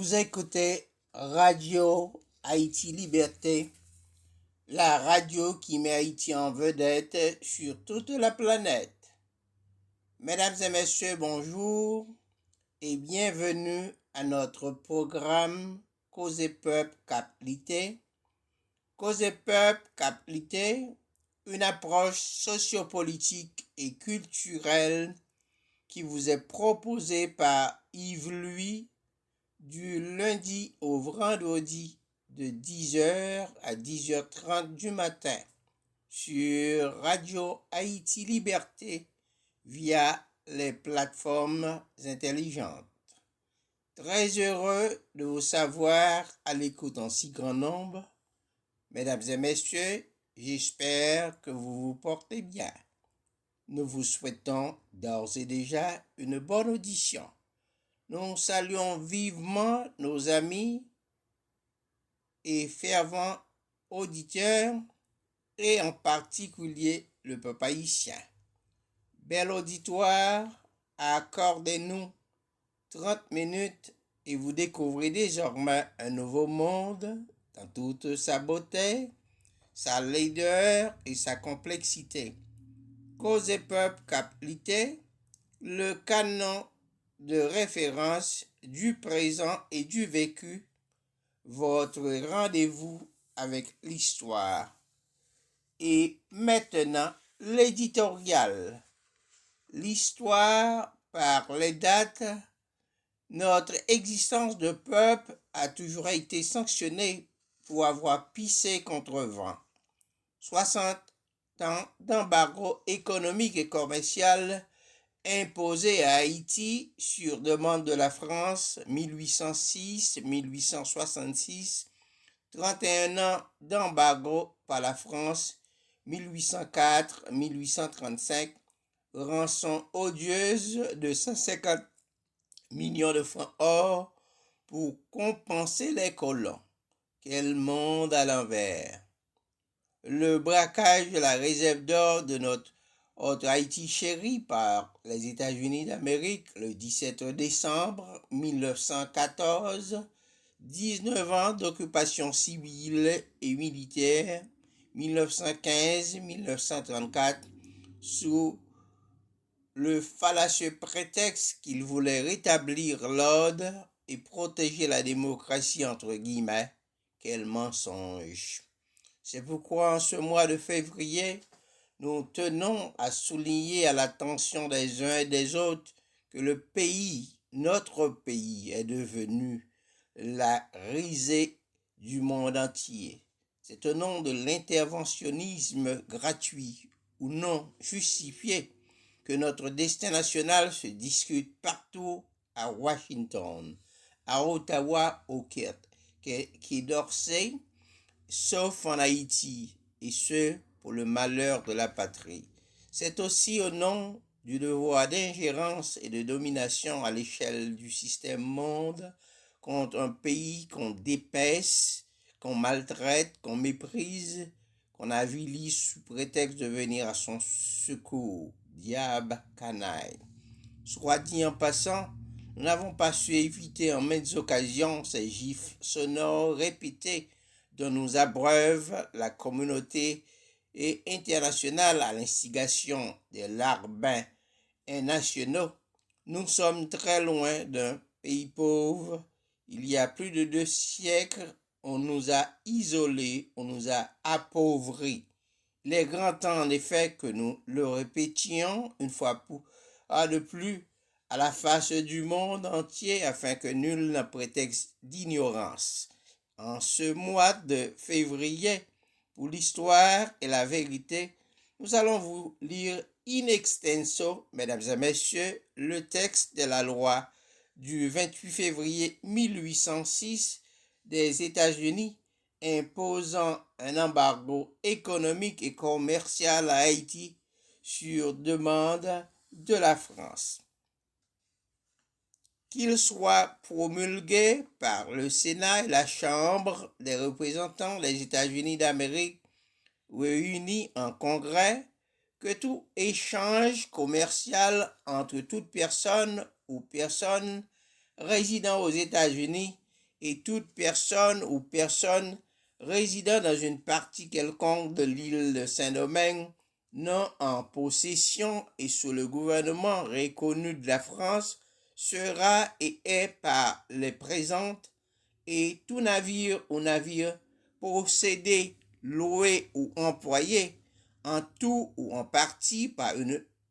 Vous écoutez Radio Haïti Liberté, la radio qui met Haïti en vedette sur toute la planète. Mesdames et messieurs, bonjour et bienvenue à notre programme Cause Peuple Cap-Lité. Cause Peuple Cap-Lité, une approche sociopolitique et culturelle qui vous est proposée par Yves Louis du lundi au vendredi de 10h à 10h30 du matin sur Radio Haïti Liberté via les plateformes intelligentes. Très heureux de vous savoir à l'écoute en si grand nombre. Mesdames et messieurs, j'espère que vous vous portez bien. Nous vous souhaitons d'ores et déjà une bonne audition. Nous saluons vivement nos amis et fervents auditeurs et en particulier le peuple haïtien. Bel auditoire, accordez-nous 30 minutes et vous découvrez désormais un nouveau monde dans toute sa beauté, sa laideur et sa complexité. Cause et peuple Cap-Lité, le canon de référence du présent et du vécu, votre rendez-vous avec l'histoire. Et maintenant, l'éditorial. L'histoire par les dates. Notre existence de peuple a toujours été sanctionnée pour avoir pissé contre vent. 60 ans d'embargo économique et commercial imposé à Haïti sur demande de la France 1806-1866, 31 ans d'embargo par la France 1804-1835, rançon odieuse de 150 millions de francs or pour compenser les colons. Quel monde à l'envers! Le braquage de la réserve d'or de notre Haïti chéri par les États-Unis d'Amérique le 17 décembre 1914, 19 ans d'occupation civile et militaire 1915-1934 sous le fallacieux prétexte qu'il voulait rétablir l'ordre et protéger la démocratie entre guillemets. Quel mensonge! C'est pourquoi en ce mois de février, nous tenons à souligner à l'attention des uns et des autres que le pays, notre pays, est devenu la risée du monde entier. C'est au nom de l'interventionnisme gratuit ou non justifié que notre destin national se discute partout à Washington, à Ottawa, au Quai d'Orsay, sauf en Haïti, et ce, pour le malheur de la patrie. C'est aussi au nom du devoir d'ingérence et de domination à l'échelle du système monde contre un pays qu'on dépaisse, qu'on maltraite, qu'on méprise, qu'on avilit sous prétexte de venir à son secours. Diable canaille. Soit dit en passant, nous n'avons pas su éviter en maintes occasions ces gifles sonores répétées dont nous abreuve la communauté et internationale à l'instigation des larbins nationaux. Nous sommes très loin d'un pays pauvre. Il y a plus de 2 siècles, on nous a isolés, on nous a appauvris. Il est grand temps en effet que nous le répétions une fois de plus à la face du monde entier afin que nul n'ait prétexte d'ignorance. En ce mois de février, pour l'histoire et la vérité, nous allons vous lire in extenso, mesdames et messieurs, le texte de la loi du 28 février 1806 des États-Unis imposant un embargo économique et commercial à Haïti sur demande de la France. Qu'il soit promulgué par le Sénat et la Chambre des représentants des États-Unis d'Amérique réunis en Congrès, que tout échange commercial entre toute personne ou personne résidant aux États-Unis et toute personne ou personne résidant dans une partie quelconque de l'île de Saint-Domingue non en possession et sous le gouvernement reconnu de la France sera et est par les présentes et tout navire ou navire possédé, loué ou employé en tout ou en partie par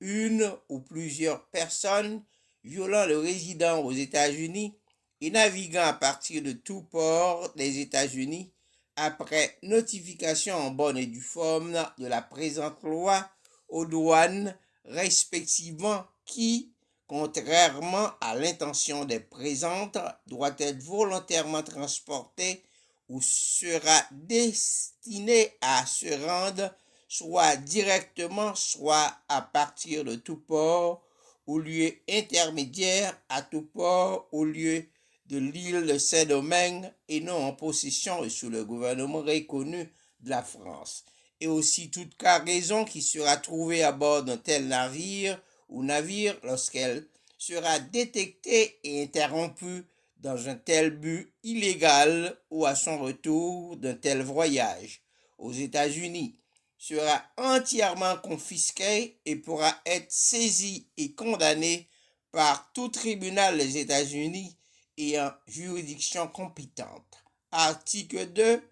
une ou plusieurs personnes violant le résident aux États-Unis et naviguant à partir de tout port des États-Unis après notification en bonne et due forme de la présente loi aux douanes respectivement qui, contrairement à l'intention des présentes, doit être volontairement transporté ou sera destiné à se rendre soit directement, soit à partir de tout port ou lieu intermédiaire à tout port ou lieu de l'île de Saint-Domingue et non en possession et sous le gouvernement reconnu de la France. Et aussi toute cargaison qui sera trouvée à bord d'un tel navire ou navire lorsqu'elle sera détectée et interrompue dans un tel but illégal ou à son retour d'un tel voyage aux États-Unis sera entièrement confisquée et pourra être saisie et condamnée par tout tribunal des États-Unis ayant juridiction compétente. Article 2.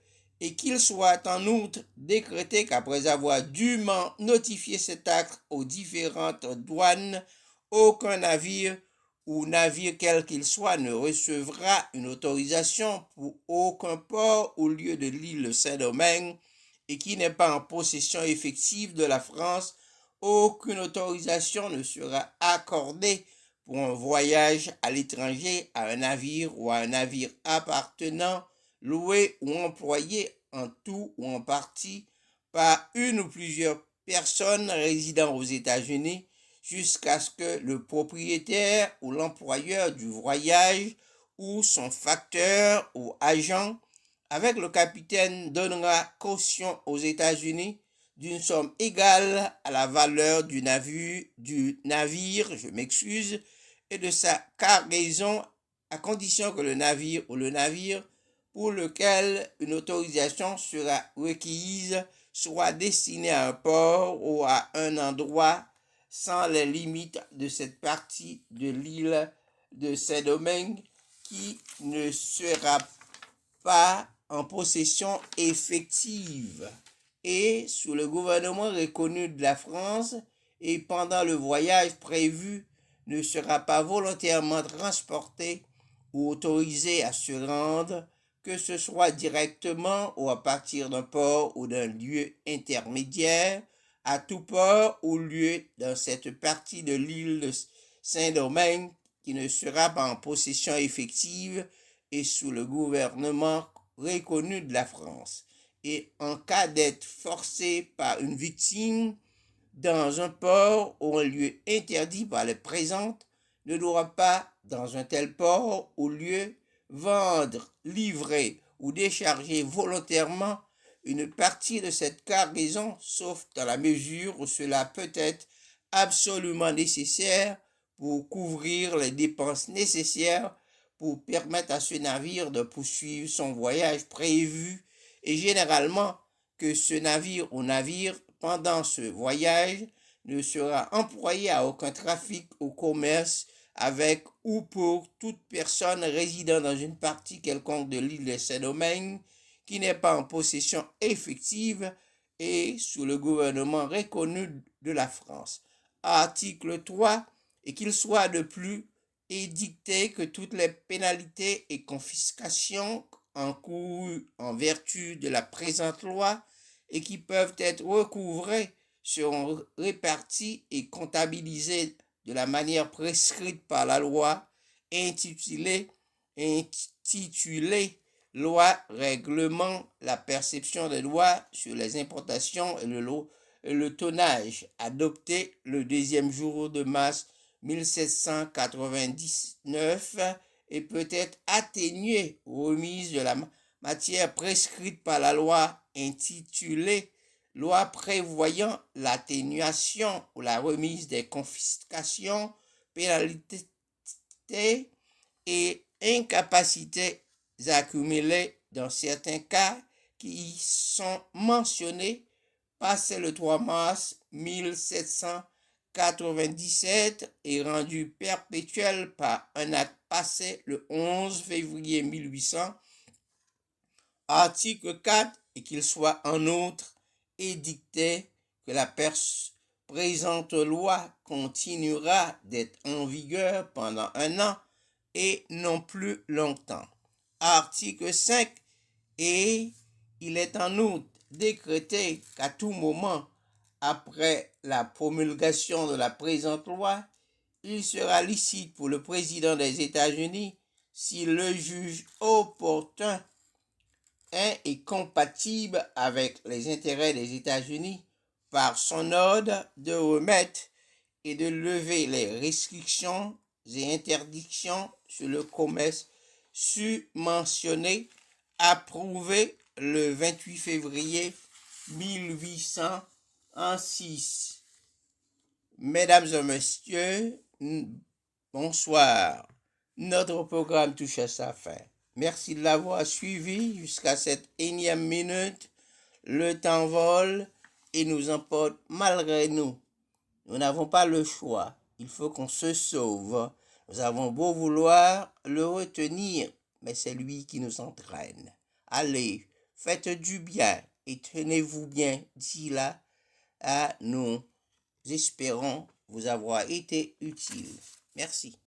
Et qu'il soit en outre décrété qu'après avoir dûment notifié cet acte aux différentes douanes, aucun navire ou navire quel qu'il soit ne recevra une autorisation pour aucun port ou lieu de l'île de Saint-Domingue et qui n'est pas en possession effective de la France, aucune autorisation ne sera accordée pour un voyage à l'étranger à un navire ou à un navire appartenant, loué ou employé en tout ou en partie par une ou plusieurs personnes résidant aux États-Unis jusqu'à ce que le propriétaire ou l'employeur du voyage ou son facteur ou agent avec le capitaine donnera caution aux États-Unis d'une somme égale à la valeur du navire, et de sa cargaison à condition que le navire ou le navire pour lequel une autorisation sera requise soit destiné à un port ou à un endroit sans les limites de cette partie de l'île de Saint-Domingue qui ne sera pas en possession effective et sous le gouvernement reconnu de la France et pendant le voyage prévu ne sera pas volontairement transporté ou autorisé à se rendre, que ce soit directement ou à partir d'un port ou d'un lieu intermédiaire, à tout port ou lieu dans cette partie de l'île de Saint-Domingue qui ne sera pas en possession effective et sous le gouvernement reconnu de la France. Et en cas d'être forcé par une victime dans un port ou un lieu interdit par les présentes, ne doit pas, dans un tel port ou lieu, vendre, livrer ou décharger volontairement une partie de cette cargaison, sauf dans la mesure où cela peut être absolument nécessaire pour couvrir les dépenses nécessaires pour permettre à ce navire de poursuivre son voyage prévu et généralement que ce navire ou navire pendant ce voyage ne sera employé à aucun trafic ou commerce avec ou pour toute personne résidant dans une partie quelconque de l'île de Saint-Domingue qui n'est pas en possession effective et sous le gouvernement reconnu de la France. Article 3. Et qu'il soit de plus édicté que toutes les pénalités et confiscations encourues en vertu de la présente loi et qui peuvent être recouvrées seront réparties et comptabilisées de la manière prescrite par la loi intitulée Loi règlement la perception des lois sur les importations et le tonnage, adoptée le deuxième jour de mars 1799 et peut être atténuée aux remises de la matière prescrite par la loi intitulée Loi prévoyant l'atténuation ou la remise des confiscations, pénalités et incapacités accumulés dans certains cas qui y sont mentionnés passé le 3 mars 1797 et rendu perpétuel par un acte passé le 11 février 1800, article 4, et qu'il soit en outre édicté que la présente loi continuera d'être en vigueur pendant 1 an et non plus longtemps. Article 5, et il est en outre décrété qu'à tout moment après la promulgation de la présente loi, il sera licite pour le président des États-Unis, s'il le juge opportun et compatible avec les intérêts des États-Unis, par son ordre de remettre et de lever les restrictions et interdictions sur le commerce submentionné, approuvé le 28 février 1806. Mesdames et messieurs, bonsoir. Notre programme touche à sa fin. Merci de l'avoir suivi jusqu'à cette énième minute. Le temps vole et nous emporte malgré nous. Nous n'avons pas le choix. Il faut qu'on se sauve. Nous avons beau vouloir le retenir, mais c'est lui qui nous entraîne. Allez, faites du bien et tenez-vous bien d'ici là. Nous espérons vous avoir été utile. Merci.